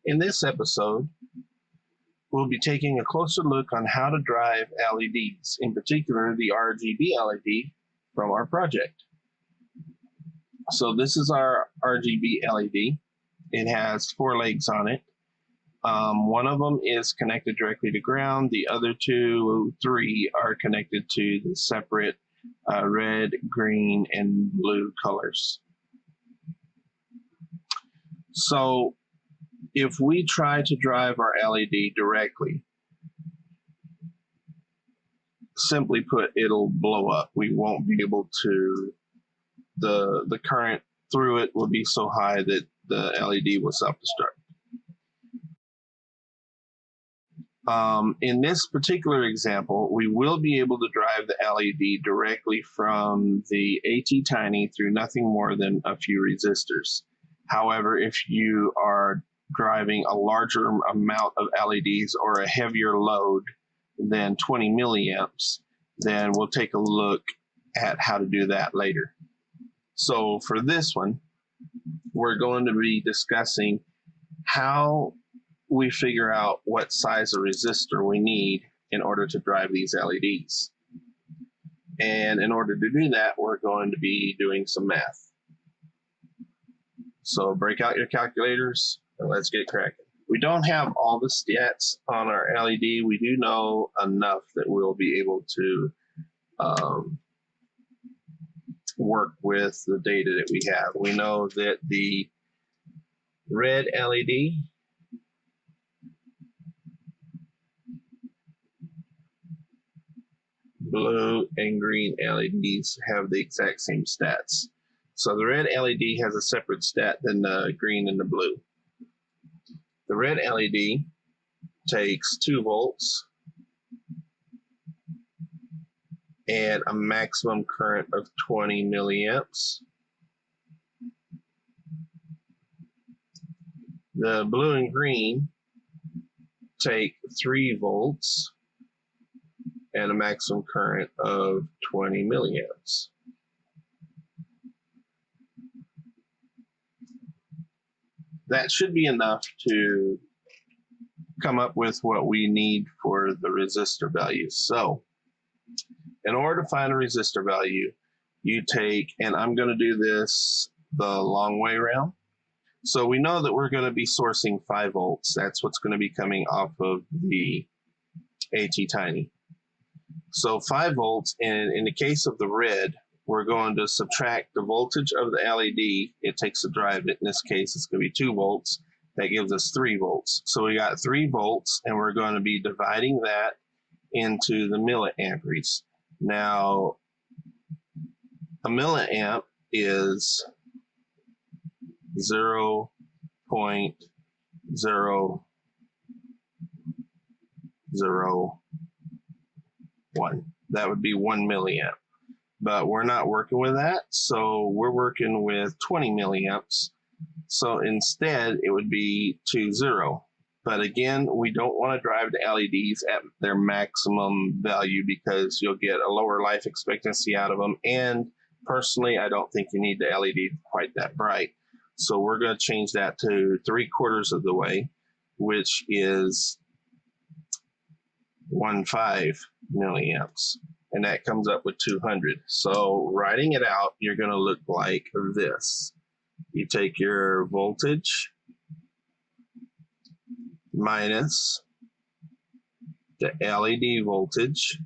In this episode, we'll be taking a closer look on how to drive LEDs, in particular the RGB LED from our project. So this is our RGB LED. It has 4 legs on it. One of them is connected directly to ground. The other 3 are connected to the separate red, green, and blue colors. So if we try to drive our LED directly, simply put, it'll blow up. We won't be able to, the current through it will be so high that the LED will self-destruct. In this particular example, we will be able to drive the LED directly from the AT-Tiny through nothing more than a few resistors. However, if you are driving a larger amount of LEDs or a heavier load than 20 milliamps, then we'll take a look at how to do that later. So for this one, we're going to be discussing how we figure out what size of resistor we need in order to drive these LEDs. And in order to do that, we're going to be doing some math. So break out your calculators and let's get cracking. We don't have all the stats on our LED. We do know enough that we'll be able to work with the data that we have. We know that the red LED blue and green LEDs have the exact same stats. So the red LED has a separate stat than the green and the blue. The red LED takes 2 volts and a maximum current of 20 milliamps. The blue and green take 3 volts and a maximum current of 20 milliamps. That should be enough to come up with what we need for the resistor values. So in order to find a resistor value, you take, and I'm going to do this the long way around. So we know that we're going to be sourcing 5 volts. That's what's going to be coming off of the AT-Tiny. So 5 volts, and in the case of the red, we're going to subtract the voltage of the LED it takes to drive it. In this case, it's going to be 2 volts. That gives us 3 volts. So we got 3 volts, and we're going to be dividing that into the milliamperes. Now, a milliamp is 0.001. That would be 1 milliamp. But we're not working with that, so we're working with 20 milliamps. So instead, it would be 20. But again, we don't want to drive the LEDs at their maximum value because you'll get a lower life expectancy out of them. And personally, I don't think you need the LED quite that bright. So we're going to change that to 3/4 of the way, which is 15 milliamps. And that comes up with 200. So writing it out, you're going to look like this. You take your voltage minus the LED voltage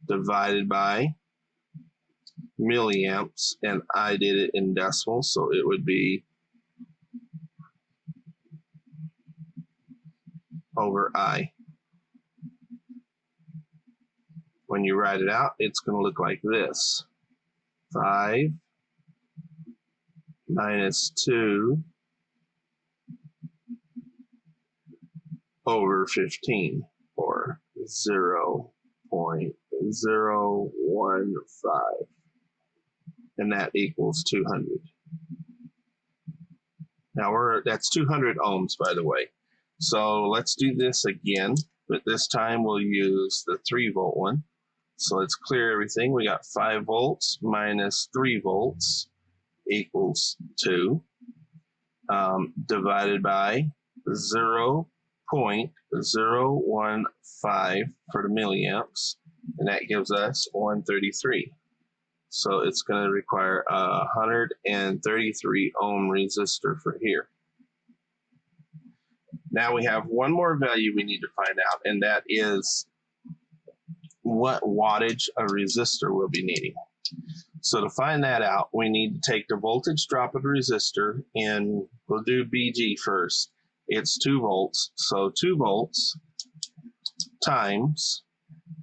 divided by milliamps, and I did it in decimals, so it would be over I. When you write it out, it's going to look like this. 5 minus 2 over 15, or 0.015. And that equals 200. Now that's 200 ohms, by the way. So let's do this again, but this time we'll use the 3-volt one. So let's clear everything. We got 5 volts minus 3 volts equals 2. divided by 0.015 for the milliamps, and that gives us 133. So it's going to require a 133 ohm resistor for here. Now we have one more value we need to find out, and that is what wattage a resistor will be needing. So to find that out, we need to take the voltage drop of the resistor, and we'll do BG first. It's 2 volts, so 2 volts times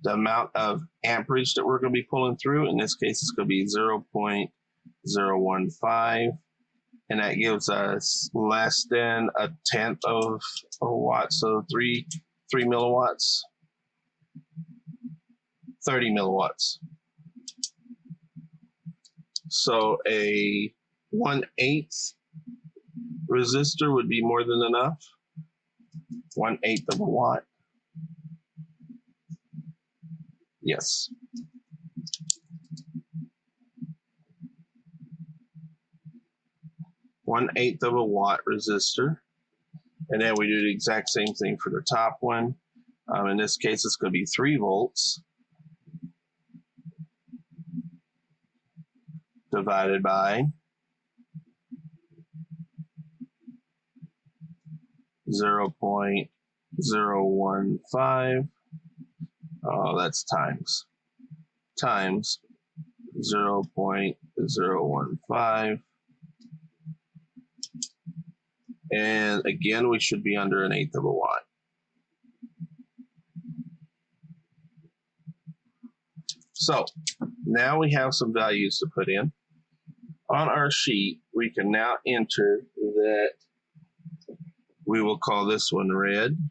the amount of amperage that we're going to be pulling through. In this case, it's going to be 0.015, and that gives us less than a tenth of a watt, so 3 milliwatts, 30 milliwatts. So a 1/8 resistor would be more than enough. 1/8 of a watt. Yes. One-eighth of a watt resistor. And then we do the exact same thing for the top one. In this case, it's going to be 3 volts divided by 0.015. Oh, that's times 0.015. And again, we should be under 1/8 of a watt. So now we have some values to put in. On our sheet, we can now enter that we will call this one red.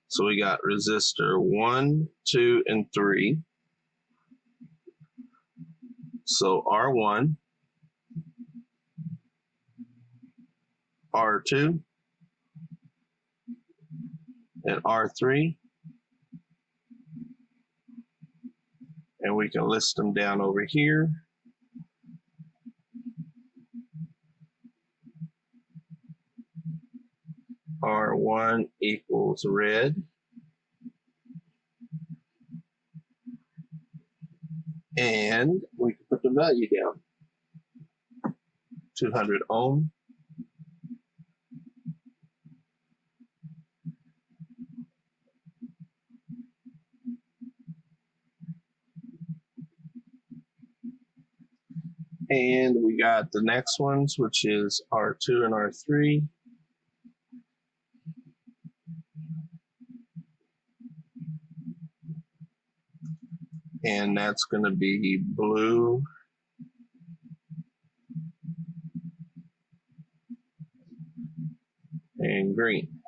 So we got resistor 1, 2, and 3. So R1, R2, and R3. And we can list them down over here. R1 equals red. And we can put the value down. 200 ohm. And we got the next ones, which is R2 and R3. And that's going to be blue and green.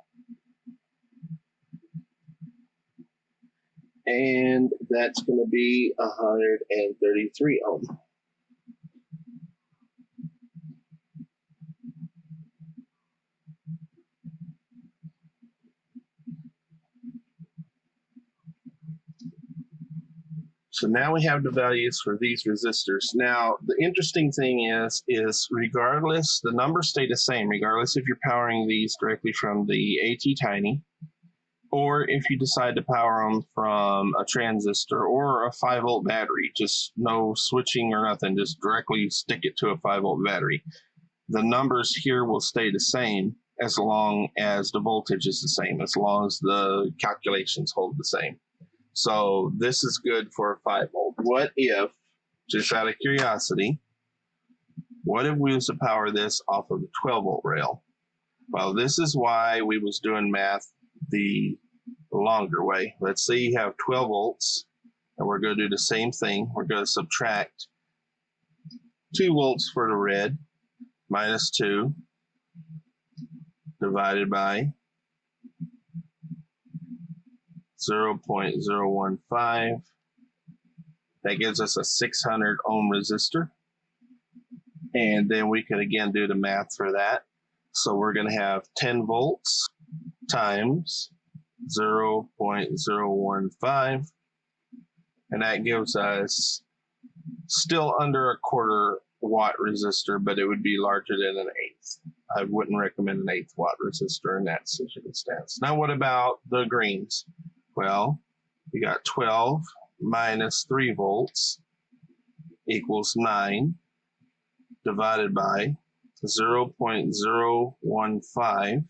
And that's going to be 133 ohm. So now we have the values for these resistors. Now, the interesting thing is regardless, the numbers stay the same, regardless if you're powering these directly from the AT-Tiny, or if you decide to power them from a transistor or a 5-volt battery, just no switching or nothing, just directly stick it to a 5-volt battery. The numbers here will stay the same as long as the voltage is the same, as long as the calculations hold the same. So this is good for a 5-volt. What if, just out of curiosity, what if we was to power this off of the 12-volt rail? Well, this is why we was doing math the longer way. Let's say you have 12 volts, and we're going to do the same thing. We're going to subtract 2 volts for the red, minus 2, divided by 0.015. That gives us a 600 ohm resistor. And then we can again do the math for that. So we're going to have 10 volts times 0.015. And that gives us still under 1/4 watt resistor, but it would be larger than an 1/8. I wouldn't recommend an 1/8 watt resistor in that circumstance. Now, what about the greens? Well, you got 12 minus 3 volts equals 9 divided by 0.015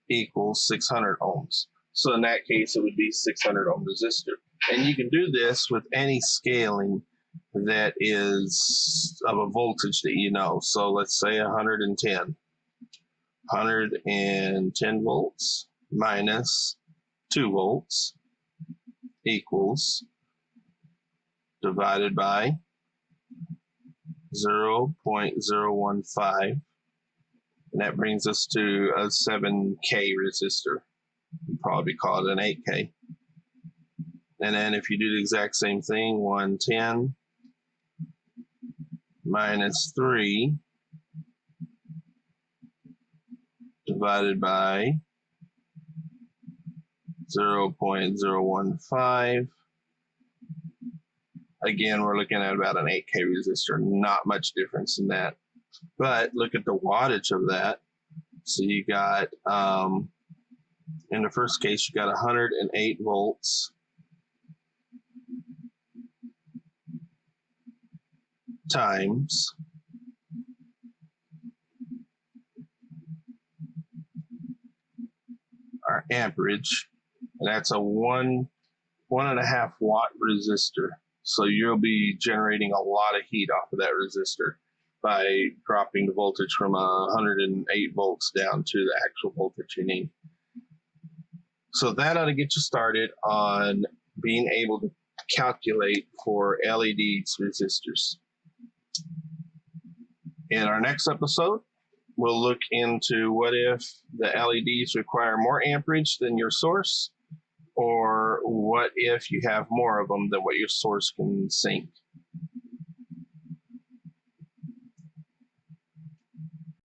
equals 600 ohms. So in that case, it would be 600 ohm resistor. And you can do this with any scaling that is of a voltage that you know. So let's say 110. 110 volts minus 2 volts equals divided by 0.015, and that brings us to a 7K resistor. You'd probably call it an 8K. And then if you do the exact same thing, 110 minus 3 divided by 0.015. Again, we're looking at about an 8K resistor, not much difference in that. But look at the wattage of that. So you got, in the first case, you got 108 volts times our amperage, and that's a 1.5 watt resistor. So you'll be generating a lot of heat off of that resistor by dropping the voltage from 108 volts down to the actual voltage you need. So that ought to get you started on being able to calculate for LEDs resistors. In our next episode, we'll look into what if the LEDs require more amperage than your source, or what if you have more of them than what your source can sink.